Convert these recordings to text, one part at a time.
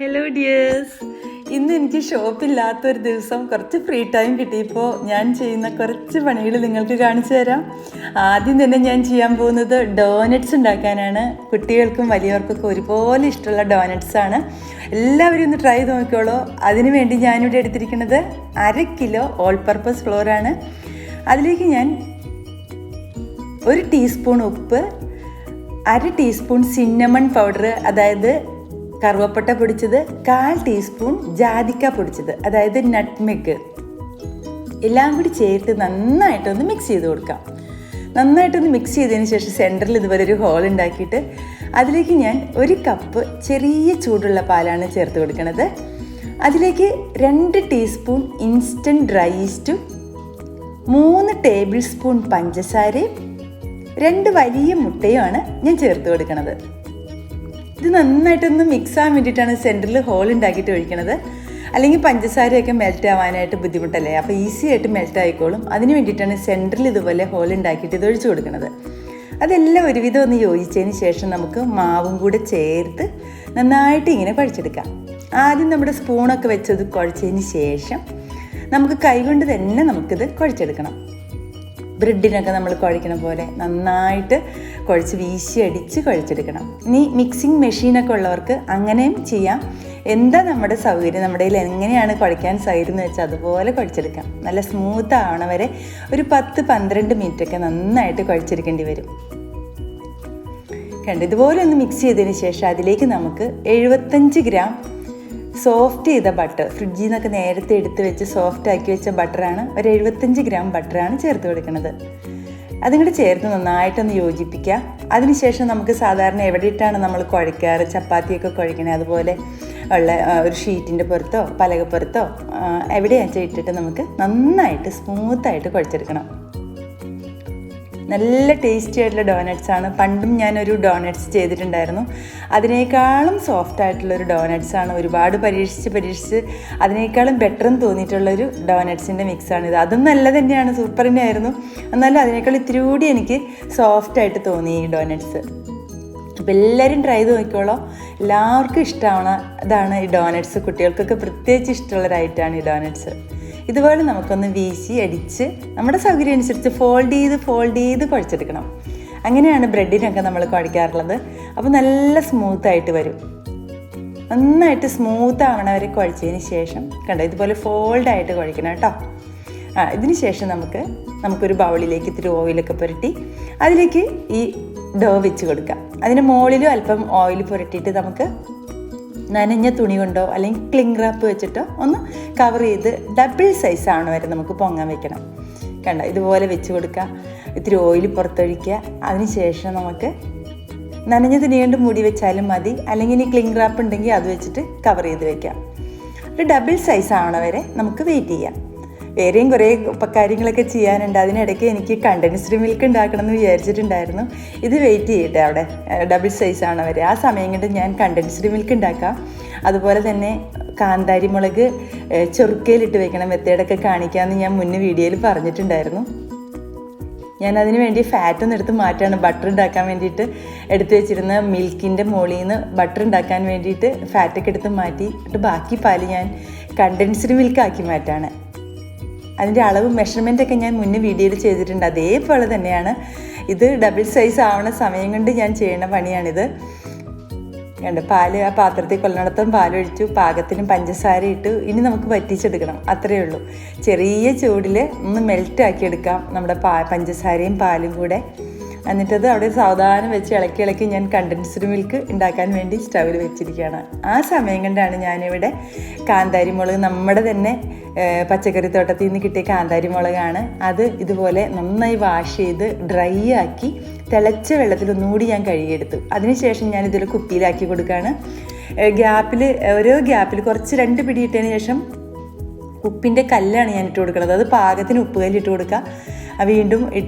Hello dears, ഇന്ന് എനിക്ക് ഷോപ്പില്ലാത്തൊരു ദിവസം കുറച്ച് ഫ്രീ ടൈം കിട്ടിയപ്പോൾ ഞാൻ ചെയ്യുന്ന കുറച്ച് പണികൾ നിങ്ങൾക്ക് കാണിച്ചു തരാം. ആദ്യം തന്നെ ഞാൻ ചെയ്യാൻ പോകുന്നത് ഡോനറ്റ്സ് ഉണ്ടാക്കാനാണ്. കുട്ടികൾക്കും വലിയവർക്കൊക്കെ ഒരുപോലെ ഇഷ്ടമുള്ള ഡോനറ്റ്സാണ്. എല്ലാവരും ഒന്ന് ട്രൈ ചെയ്ത് നോക്കിക്കോളൂ. അതിനു വേണ്ടി ഞാനിവിടെ എടുത്തിരിക്കുന്നത് 1/2 കിലോ ഓൾ പർപ്പസ് ഫ്ലോറാണ്. അതിലേക്ക് ഞാൻ 1 ടീസ്പൂൺ ഉപ്പ്, 1/2 ടീസ്പൂൺ സിന്നമൺ പൗഡർ, അതായത് കറുവപ്പട്ട പൊടിച്ചത്, 1/4 ടീസ്പൂൺ ജാതിക്ക പൊടിച്ചത്, അതായത് നട്ട്മെഗ്, എല്ലാം കൂടി ചേർത്ത് നന്നായിട്ടൊന്ന് മിക്സ് ചെയ്ത് കൊടുക്കാം. നന്നായിട്ടൊന്ന് മിക്സ് ചെയ്തതിന് ശേഷം സെൻറ്ററിൽ ഇതുപോലെ ഒരു ഹോൾ ഉണ്ടാക്കിയിട്ട് അതിലേക്ക് ഞാൻ 1 കപ്പ് ചെറിയ ചൂടുള്ള പാലാണ് ചേർത്ത് കൊടുക്കുന്നത്. അതിലേക്ക് 2 ടീസ്പൂൺ ഇൻസ്റ്റൻറ്റ് ഡ്രൈ ഈസ്റ്റും, 3 ടേബിൾ സ്പൂൺ പഞ്ചസാരയും, 2 വലിയ മുട്ടയുമാണ് ഞാൻ ചേർത്ത് കൊടുക്കുന്നത്. ഇത് നന്നായിട്ടൊന്ന് മിക്സ് ആവാൻ വേണ്ടിയിട്ടാണ് സെൻറ്ററിൽ ഹോൾ ഉണ്ടാക്കിയിട്ട് ഒഴിക്കണത്. അല്ലെങ്കിൽ പഞ്ചസാരയൊക്കെ മെൽറ്റ് ആവാനായിട്ട് ബുദ്ധിമുട്ടല്ലേ, അപ്പോൾ ഈസി ആയിട്ട് മെൽറ്റ് ആയിക്കോളും. അതിന് വേണ്ടിയിട്ടാണ് സെൻറ്ററിൽ ഇതുപോലെ ഹോൾ ഉണ്ടാക്കിയിട്ട് ഇത് ഒഴിച്ചു കൊടുക്കുന്നത്. അതെല്ലാം ഒരുവിധം ഒന്ന് യോജിച്ചതിന് ശേഷം നമുക്ക് മാവും കൂടെ ചേർത്ത് നന്നായിട്ട് ഇങ്ങനെ കുഴച്ചെടുക്കാം. ആദ്യം നമ്മുടെ സ്പൂണൊക്കെ വെച്ചത് കുഴച്ചതിന് ശേഷം നമുക്ക് കൈകൊണ്ട് തന്നെ നമുക്കിത് കുഴച്ചെടുക്കണം. ബ്രെഡിനൊക്കെ നമ്മൾ കുഴക്കണ പോലെ നന്നായിട്ട് കുഴച്ച് വീശി അടിച്ച് കുഴച്ചെടുക്കണം. ഇനി മിക്സിങ് മെഷീനൊക്കെ ഉള്ളവർക്ക് അങ്ങനെയും ചെയ്യാം. എന്താ നമ്മുടെ സൗകര്യം, നമ്മുടെ കയ്യിൽ എങ്ങനെയാണ് കുഴയ്ക്കാൻ സൗകര്യം എന്ന് വെച്ചാൽ അതുപോലെ കുഴച്ചെടുക്കാം. നല്ല സ്മൂത്ത് ആവണ വരെ ഒരു 10-12 മിനിറ്റൊക്കെ നന്നായിട്ട് കുഴച്ചെടുക്കേണ്ടി വരും. കണ്ട് ഇതുപോലെ ഒന്ന് മിക്സ് ചെയ്തതിന് ശേഷം അതിലേക്ക് നമുക്ക് 75 ഗ്രാം സോഫ്റ്റ് ചെയ്ത ബട്ടർ, ഫ്രിഡ്ജിൽ നിന്നൊക്കെ നേരത്തെ എടുത്ത് വെച്ച് സോഫ്റ്റ് ആക്കി വെച്ച ബട്ടറാണ്, ഒരു 75 ഗ്രാം ബട്ടറാണ് ചേർത്ത് കൊടുക്കുന്നത്. അതും ചേർത്ത് നന്നായിട്ടൊന്ന് യോജിപ്പിക്കുക. അതിനുശേഷം നമുക്ക് സാധാരണ എവിടെയിട്ടാണ് നമ്മൾ കുഴയ്ക്കാറ്, ചപ്പാത്തിയൊക്കെ കുഴക്കണേ അതുപോലെ ഉള്ള ഒരു ഷീറ്റിൻ്റെ പുറത്തോ പലകപ്പുറത്തോ എവിടെയാണെന്ന് ഇട്ടിട്ട് നമുക്ക് നന്നായിട്ട് സ്മൂത്തായിട്ട് കുഴച്ചെടുക്കണം. നല്ല ടേസ്റ്റി ആയിട്ടുള്ള ഡോനറ്റ്സാണ്. പണ്ടും ഞാനൊരു ഡോനറ്റ്സ് ചെയ്തിട്ടുണ്ടായിരുന്നു. അതിനേക്കാളും സോഫ്റ്റ് ആയിട്ടുള്ളൊരു ഡോനറ്റ്സാണ്. ഒരുപാട് പരീക്ഷിച്ച് അതിനേക്കാളും ബെറ്റർ എന്ന് തോന്നിയിട്ടുള്ളൊരു ഡോനറ്റ്സിൻ്റെ മിക്സാണിത്. അതും നല്ല തന്നെയാണ്, സൂപ്പർ തന്നെയായിരുന്നു. എന്നാലും അതിനേക്കാൾ ഇത്തിരി കൂടി എനിക്ക് സോഫ്റ്റായിട്ട് തോന്നി ഈ ഡോനറ്റ്സ്. അപ്പോൾ എല്ലാവരും ട്രൈ ചെയ്ത് നോക്കിക്കോളൂ. എല്ലാവർക്കും ഇഷ്ടമാണ് ഇതാണ് ഈ ഡോനറ്റ്സ്. കുട്ടികൾക്കൊക്കെ പ്രത്യേകിച്ച് ഇഷ്ടമുള്ളൊരൈറ്റാണ് ഈ ഡോനറ്റ്സ്. ഇതുപോലെ നമുക്കൊന്ന് വീശി അടിച്ച് നമ്മുടെ സൗകര്യം അനുസരിച്ച് ഫോൾഡ് ചെയ്ത് കുഴച്ചെടുക്കണം. അങ്ങനെയാണ് ബ്രെഡിനൊക്കെ നമ്മൾ കുഴയ്ക്കാറുള്ളത്. അപ്പോൾ നല്ല സ്മൂത്തായിട്ട് വരും. നന്നായിട്ട് സ്മൂത്ത് ആവണ വരെ കുഴച്ചതിന് ശേഷം കണ്ടോ ഇതുപോലെ ഫോൾഡായിട്ട് കുഴക്കണം കേട്ടോ. ഇതിന് ശേഷം നമുക്കൊരു ബൗളിലേക്ക് ഇത്തിരി ഓയിലൊക്കെ പുരട്ടി അതിലേക്ക് ഈ ഡോ വെച്ച് കൊടുക്കാം. അതിന് മുകളിലും അല്പം ഓയിൽ പുരട്ടിയിട്ട് നമുക്ക് നനഞ്ഞ തുണി കൊണ്ടോ അല്ലെങ്കിൽ ക്ലിംഗ് റാപ്പ് വെച്ചിട്ടോ ഒന്ന് കവർ ചെയ്ത് ഡബിൾ സൈസ് ആവണ വരെ നമുക്ക് പൊങ്ങാൻ വെക്കണം. കണ്ടോ ഇതുപോലെ വെച്ച് കൊടുക്കുക. ഇത്തിരി ഓയിൽ പുറത്തൊഴിക്കുക. അതിനുശേഷം നമുക്ക് നനഞ്ഞ തുണി കൊണ്ട് മൂടി വെച്ചാലും മതി, അല്ലെങ്കിൽ ഇനി ക്ലിംഗ് റാപ്പ് ഉണ്ടെങ്കിൽ അത് വെച്ചിട്ട് കവർ ചെയ്ത് വെക്കാം. ഒരു ഡബിൾ സൈസ് ആവണ വരെ നമുക്ക് വെയിറ്റ് ചെയ്യാം. വേറെയും കുറേ കാര്യങ്ങളൊക്കെ ചെയ്യാനുണ്ട്. അതിനിടയ്ക്ക് എനിക്ക് കണ്ടൻസ്ഡ് മിൽക്ക് ഉണ്ടാക്കണം എന്ന് വിചാരിച്ചിട്ടുണ്ടായിരുന്നു. ഇത് വെയിറ്റ് ചെയ്യട്ടെ അവിടെ ഡബിൾ സൈസ് ആവണ വരെ. ആ സമയം കൊണ്ട് ഞാൻ കണ്ടൻസ്ഡ് മിൽക്ക് ഉണ്ടാക്കാം. അതുപോലെ തന്നെ കാന്താരി മുളക് ചൊറുക്കയിലിട്ട് വെക്കണം, മെത്തേഡൊക്കെ കാണിക്കാമെന്ന് ഞാൻ മുന്നേ വീഡിയോയിൽ പറഞ്ഞിട്ടുണ്ടായിരുന്നു. ഞാനതിന് വേണ്ടി ഫാറ്റൊന്നും എടുത്ത് മാറ്റാണ്. ബട്ടർ ഉണ്ടാക്കാൻ വേണ്ടിയിട്ട് എടുത്ത് വെച്ചിരുന്ന മിൽക്കിൻ്റെ മുകളിൽ നിന്ന് ബട്ടർ ഉണ്ടാക്കാൻ വേണ്ടിയിട്ട് ഫാറ്റൊക്കെ എടുത്ത് മാറ്റിയിട്ട് ബാക്കി പാല് ഞാൻ കണ്ടൻസ്ഡ് മിൽക്കാക്കി മാറ്റാണ്. അതിൻ്റെ അളവ് മെഷർമെൻറ്റൊക്കെ ഞാൻ മുന്നേ വീഡിയോയിൽ ചെയ്തിട്ടുണ്ട്. അതേപോലെ തന്നെയാണ് ഇത്. ഡബിൾ സൈസ് ആവണ സമയം കൊണ്ട് ഞാൻ ചെയ്യുന്ന പണിയാണിത്. കണ്ട് പാല് ആ പാത്രത്തിൽ കൊല്ലണത്തും പാലൊഴിച്ചു, പാകത്തിനും പഞ്ചസാര ഇട്ടു. ഇനി നമുക്ക് വറ്റിച്ചെടുക്കണം, അത്രയേ ഉള്ളൂ. ചെറിയ ചൂടിൽ ഒന്ന് മെൽറ്റാക്കി എടുക്കാം നമ്മുടെ പഞ്ചസാരയും പാലും കൂടെ. എന്നിട്ടത് അവിടെ സാവധാനം വെച്ച് ഇളക്കി ഞാൻ കണ്ടൻസ്ഡ് മിൽക്ക് ഉണ്ടാക്കാൻ വേണ്ടി സ്റ്റൗവിൽ വെച്ചിരിക്കുകയാണ്. ആ സമയം കൊണ്ടാണ് ഞാനിവിടെ കാന്താരി മുളക്, നമ്മുടെ തന്നെ പച്ചക്കറി തോട്ടത്തിൽ നിന്ന് കിട്ടിയ കാന്താരി മുളകാണ്. അത് ഇതുപോലെ നന്നായി വാഷ് ചെയ്ത് ഡ്രൈ ആക്കി തിളച്ച വെള്ളത്തിൽ ഒന്നുകൂടി ഞാൻ കഴുകിയെടുത്തു. അതിനുശേഷം ഞാനിതിൽ കുപ്പിയിലാക്കി കൊടുക്കുകയാണ്. ഓരോ ഗ്യാപ്പിൽ കുറച്ച് 2 പിടി ഇട്ടതിന് ശേഷം ഉപ്പിൻ്റെ കല്ലാണ് ഞാൻ ഇട്ട് കൊടുക്കുന്നത്. അത് പാകത്തിന് ഉപ്പ് കല്ലിട്ട് കൊടുക്കുക. വീണ്ടും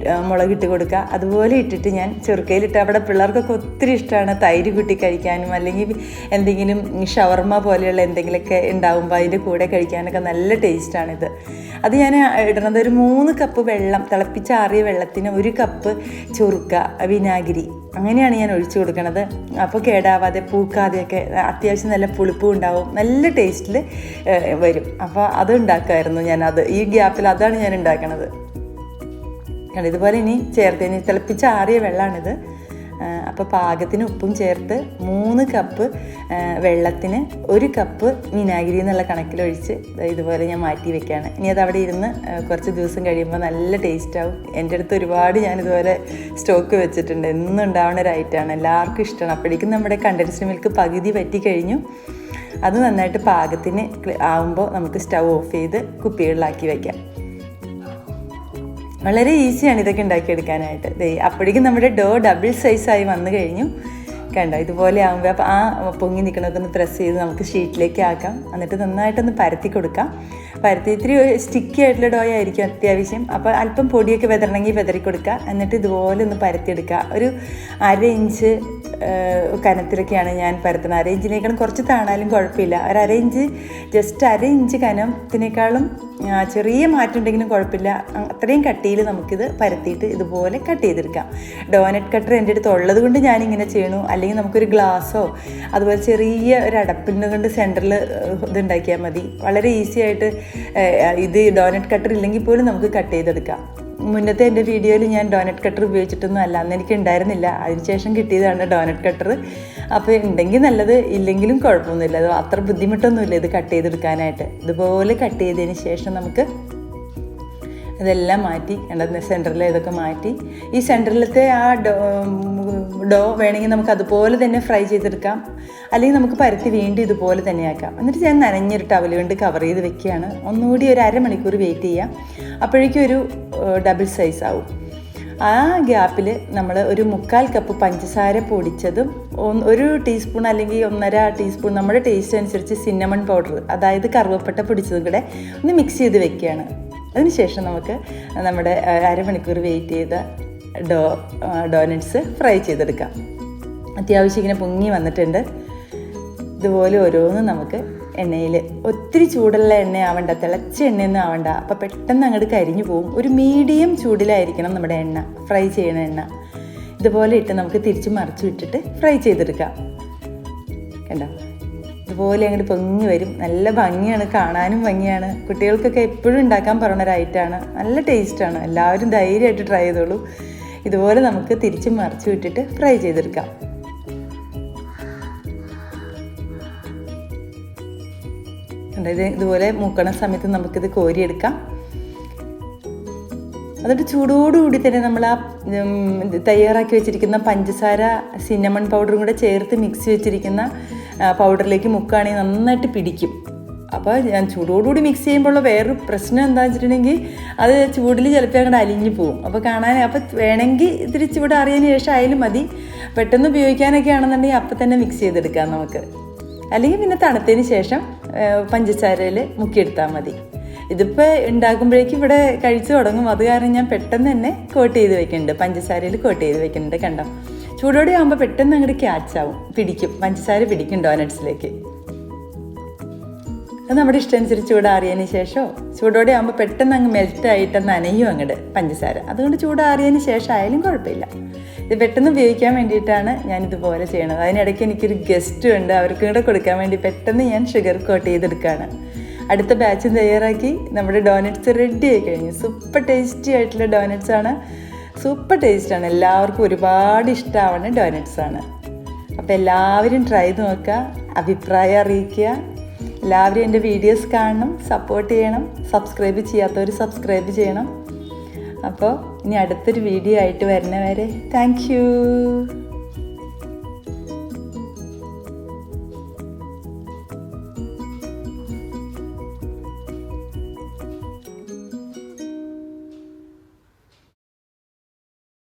മുളകിട്ട് കൊടുക്കുക. അതുപോലെ ഇട്ടിട്ട് ഞാൻ ചെറുക്കയിലിട്ട്, അവിടെ പിള്ളേർക്കൊക്കെ ഒത്തിരി ഇഷ്ടമാണ് തൈര് കൂട്ടി കഴിക്കാനും, അല്ലെങ്കിൽ എന്തെങ്കിലും ഷവർമ പോലെയുള്ള എന്തെങ്കിലുമൊക്കെ ഉണ്ടാകുമ്പോൾ അതിൻ്റെ കൂടെ കഴിക്കാനൊക്കെ നല്ല ടേസ്റ്റാണിത്. അത് ഞാൻ ഇടുന്നത് ഒരു 3 കപ്പ് വെള്ളം, തിളപ്പിച്ചാറിയ വെള്ളത്തിന് 1 കപ്പ് ചൊറുക്ക, വിനാഗിരി, അങ്ങനെയാണ് ഞാൻ ഒഴിച്ചു കൊടുക്കണത്. അപ്പോൾ കേടാവാതെ പൂക്കാതെയൊക്കെ അത്യാവശ്യം നല്ല പുളിപ്പും ഉണ്ടാവും, നല്ല ടേസ്റ്റിൽ വരും. അപ്പോൾ അത് ഉണ്ടാക്കുമായിരുന്നു ഞാനത്. ഈ ഗ്യാപ്പിൽ അതാണ് ഞാൻ ഉണ്ടാക്കണത്. ഇതുപോലെ ഇനി ചേർത്ത് തിളപ്പിച്ച് ആറിയ വെള്ളമാണിത്. അപ്പോൾ പാകത്തിന് ഉപ്പും ചേർത്ത് 3 കപ്പ് വെള്ളത്തിന് 1 കപ്പ് വിനാഗിരി എന്നുള്ള കണക്കിലൊഴിച്ച് ഇതുപോലെ ഞാൻ മാറ്റി വെക്കുകയാണ്. ഇനി അത് അവിടെ ഇരുന്ന് കുറച്ച് ദിവസം കഴിയുമ്പോൾ നല്ല ടേസ്റ്റാവും. എൻ്റെ അടുത്ത് ഒരുപാട് ഞാനിതുപോലെ സ്റ്റോക്ക് വെച്ചിട്ടുണ്ട്. എന്നും ഉണ്ടാവുന്ന ഒരു ഐറ്റമാണ്, എല്ലാവർക്കും ഇഷ്ടമാണ്. അപ്പോഴേക്കും നമ്മുടെ കണ്ടൻസ്ഡ് മിൽക്ക് പകുതി വറ്റി കഴിഞ്ഞു. അത് നന്നായിട്ട് പാകത്തിന് ആവുമ്പോൾ നമുക്ക് സ്റ്റൗ ഓഫ് ചെയ്ത് കുപ്പികളിലാക്കി വയ്ക്കാം. വളരെ ഈസിയാണ് ഇതൊക്കെ ഉണ്ടാക്കിയെടുക്കാനായിട്ട്. അപ്പോഴേക്കും നമ്മുടെ ഡോ ഡബിൾ സൈസായി വന്നു കഴിഞ്ഞു. കണ്ടോ, ഇതുപോലെ ആകുമ്പോൾ അപ്പോൾ ആ പൊങ്ങി നിൽക്കണതൊക്കെ ഒന്ന് പ്രസ് ചെയ്ത് നമുക്ക് ഷീറ്റിലേക്ക് ആക്കാം. എന്നിട്ട് നന്നായിട്ടൊന്ന് പരത്തി കൊടുക്കാം. പരത്തി ഇത്തിരി സ്റ്റിക്കി ആയിട്ടുള്ള ഡോ ആയിരിക്കും അത്യാവശ്യം. അപ്പോൾ അല്പം പൊടിയൊക്കെ വെതറണമെങ്കിൽ വെതറി കൊടുക്കുക. എന്നിട്ട് ഇതുപോലെ ഒന്ന് പരത്തിയെടുക്കുക. ഒരു 1/2 ഇഞ്ച് കനത്തിലൊക്കെയാണ് ഞാൻ പരത്തുന്നത്. 1/2 ഇഞ്ചിനേക്കാളും കുറച്ച് താണാലും കുഴപ്പമില്ല. ഒരു 1/2 ഇഞ്ച്, ജസ്റ്റ് 1/2 ഇഞ്ച് കനത്തിനേക്കാളും ചെറിയ മാറ്റം ഉണ്ടെങ്കിലും കുഴപ്പമില്ല. അത്രയും കട്ടിയിൽ നമുക്കിത് പരത്തിയിട്ട് ഇതുപോലെ കട്ട് ചെയ്തെടുക്കാം. ഡോനറ്റ് കട്ടർ എൻ്റെ അടുത്ത് ഉള്ളത് കൊണ്ട് ഞാനിങ്ങനെ ചെയ്യണു. അല്ലെങ്കിൽ നമുക്കൊരു ഗ്ലാസ്സോ അതുപോലെ ചെറിയ ഒരു അടപ്പിൻ്റെ കൊണ്ട് സെൻറ്ററിൽ ഇതുണ്ടാക്കിയാൽ മതി. വളരെ ഈസി ആയിട്ട് ഇത് ഡോനറ്റ് കട്ടർ ഇല്ലെങ്കിൽ പോലും നമുക്ക് കട്ട് ചെയ്തെടുക്കാം. മുന്നത്തെ എൻ്റെ വീഡിയോയിൽ ഞാൻ ഡോനറ്റ് കട്ടർ ഉപയോഗിച്ചിട്ടൊന്നും അല്ല, അന്ന് എനിക്ക് ഉണ്ടായിരുന്നില്ല. അതിനുശേഷം കിട്ടിയതാണ് ഡോനറ്റ് കട്ടർ. അപ്പോൾ ഉണ്ടെങ്കിൽ നല്ലത്, ഇല്ലെങ്കിലും കുഴപ്പമൊന്നുമില്ല. അത് അത്ര ബുദ്ധിമുട്ടൊന്നുമില്ല ഇത് കട്ട് ചെയ്തെടുക്കാനായിട്ട്. ഇതുപോലെ കട്ട് ചെയ്തതിന് ശേഷം നമുക്ക് ഇതെല്ലാം മാറ്റി സെൻറ്ററിൽ ഇതൊക്കെ മാറ്റി ഈ സെൻറ്ററിലത്തെ ആ ഡോ വേണമെങ്കിൽ നമുക്ക് അതുപോലെ തന്നെ ഫ്രൈ ചെയ്തെടുക്കാം. അല്ലെങ്കിൽ നമുക്ക് പരത്തി വീണ്ടും ഇതുപോലെ തന്നെ ആക്കാം. എന്നിട്ട് ഞാൻ നനഞ്ഞൊരു ടവൽ കൊണ്ട് കവർ ചെയ്ത് വെക്കുകയാണ്. ഒന്നുകൂടി ഒരു 1/2 മണിക്കൂർ വെയിറ്റ് ചെയ്യാം. അപ്പോഴേക്കും ഒരു ഡബിൾ സൈസ് ആവും. ആ ഗ്യാപ്പിൽ നമ്മൾ ഒരു 1/4 കപ്പ് പഞ്ചസാര പൊടിച്ചതും 1 ടീസ്പൂൺ അല്ലെങ്കിൽ 1.5 ടീസ്പൂൺ നമ്മുടെ ടേസ്റ്റ് അനുസരിച്ച് സിന്നമൺ പൗഡർ, അതായത് കറുവപ്പട്ട പൊടിച്ചതും കൂടെ ഒന്ന് മിക്സ് ചെയ്ത് വെക്കുകയാണ്. അതിനുശേഷം നമുക്ക് നമ്മുടെ 1/2 മണിക്കൂർ വെയിറ്റ് ചെയ്ത ഡോനറ്റ്സ് ഫ്രൈ ചെയ്തെടുക്കാം. അത്യാവശ്യം ഇങ്ങനെ പൊങ്ങി വന്നിട്ടുണ്ട്. ഇതുപോലെ ഓരോന്നും നമുക്ക് എണ്ണയിൽ, ഒത്തിരി ചൂടുള്ള എണ്ണ ആവണ്ട, തിളച്ച എണ്ണയൊന്നും ആവണ്ട. അപ്പോൾ പെട്ടെന്ന് അങ്ങോട്ട് കരിഞ്ഞു പോകും. ഒരു മീഡിയം ചൂടിലായിരിക്കണം നമ്മുടെ എണ്ണ, ഫ്രൈ ചെയ്യണ എണ്ണ. ഇതുപോലെ ഇട്ട് നമുക്ക് തിരിച്ച് മറിച്ച് വിട്ടിട്ട് ഫ്രൈ ചെയ്തെടുക്കാം. കണ്ടോ, ഇതുപോലെ അങ്ങോട്ട് പൊങ്ങി വരും. നല്ല ഭംഗിയാണ്, കാണാനും ഭംഗിയാണ്. കുട്ടികൾക്കൊക്കെ എപ്പോഴും ഉണ്ടാക്കാൻ പറയുന്ന ഒരു ഐറ്റമാണ്. നല്ല ടേസ്റ്റാണ്. എല്ലാവരും ധൈര്യമായിട്ട് ട്രൈ ചെയ്തോളൂ. ഇതുപോലെ നമുക്ക് തിരിച്ച് മറിച്ച് വിട്ടിട്ട് ഫ്രൈ ചെയ്തെടുക്കാം. ഇതുപോലെ മൂക്കണ സമയത്ത് നമുക്കിത് കോരിയെടുക്കാം. എന്നിട്ട് ചൂടോടുകൂടി തന്നെ നമ്മൾ ആ തയ്യാറാക്കി വെച്ചിരിക്കുന്ന പഞ്ചസാര, സിന്നമൺ പൗഡറും കൂടെ ചേർത്ത് മിക്സ് വെച്ചിരിക്കുന്ന പൗഡറിലേക്ക് മുക്കുകയാണെങ്കിൽ നന്നായിട്ട് പിടിക്കും. അപ്പോൾ ഞാൻ ചൂടോടുകൂടി മിക്സ് ചെയ്യുമ്പോൾ വേറൊരു പ്രശ്നം എന്താണെന്ന് വെച്ചിട്ടുണ്ടെങ്കിൽ അത് ചൂടിൽ ചിലപ്പോൾ അങ്ങോട്ട് അലിഞ്ഞു പോകും. അപ്പോൾ അപ്പോൾ വേണമെങ്കിൽ ഇത്തിരി ചൂട് അറിയതിന് ശേഷം ആയാലും മതി. പെട്ടെന്ന് ഉപയോഗിക്കാനൊക്കെ ആണെന്നുണ്ടെങ്കിൽ അപ്പം തന്നെ മിക്സ് ചെയ്തെടുക്കാം നമുക്ക്. അല്ലെങ്കിൽ പിന്നെ തണുത്തതിന് ശേഷം പഞ്ചസാരയിൽ മുക്കിയെടുത്താൽ മതി. ഇതിപ്പോൾ ഉണ്ടാക്കുമ്പോഴേക്കും ഇവിടെ കഴിച്ചു തുടങ്ങും. അത് കാരണം ഞാൻ പെട്ടെന്ന് തന്നെ കോട്ട് ചെയ്ത് വെക്കുന്നുണ്ട്, പഞ്ചസാരയിൽ കോട്ട് ചെയ്ത് വെക്കുന്നുണ്ട്. കണ്ടോ, ചൂടോടെ ആകുമ്പോൾ പെട്ടെന്ന് അങ്ങോട്ട് ക്യാച്ചാവും, പിടിക്കും, പഞ്ചസാര പിടിക്കും ഡോനറ്റ്സിലേക്ക്. അത് നമ്മുടെ ഇഷ്ടമനുസരിച്ച് ചൂടാറിയതിന് ശേഷം, ചൂടോടെ ആകുമ്പോൾ പെട്ടെന്ന് അങ്ങ് മെൽറ്റായിട്ട് നനയും അങ്ങോട്ട് പഞ്ചസാര. അതുകൊണ്ട് ചൂടാറിയതിന് ശേഷം ആയാലും കുഴപ്പമില്ല. ഇത് പെട്ടെന്ന് ഉപയോഗിക്കാൻ വേണ്ടിയിട്ടാണ് ഞാനിതുപോലെ ചെയ്യണത്. അതിനിടയ്ക്ക് എനിക്കൊരു ഗസ്റ്റ് ഉണ്ട്, അവർക്കും കൂടെ കൊടുക്കാൻ വേണ്ടി പെട്ടെന്ന് ഞാൻ ഷുഗർ കോട്ട് ചെയ്തെടുക്കുകയാണ്. അടുത്ത ബാച്ചും തയ്യാറാക്കി നമ്മുടെ ഡോനറ്റ്സ് റെഡി ആയി കഴിഞ്ഞു. സൂപ്പർ ടേസ്റ്റി ആയിട്ടുള്ള ഡോനറ്റ്സാണ്, സൂപ്പർ ടേസ്റ്റാണ്. എല്ലാവർക്കും ഒരുപാട് ഇഷ്ടമാവുന്ന ഡോനറ്റ്സാണ്. അപ്പോൾ എല്ലാവരും ട്രൈ ചെയ്ത് നോക്കുക, അഭിപ്രായം അറിയിക്കുക. എല്ലാവരും എൻ്റെ വീഡിയോസ് കാണണം, സപ്പോർട്ട് ചെയ്യണം. സബ്സ്ക്രൈബ് ചെയ്യാത്തവർ സബ്സ്ക്രൈബ് ചെയ്യണം. അപ്പോൾ ഇനി അടുത്തൊരു വീഡിയോ ആയിട്ട് വരുന്നവരെ താങ്ക് യു.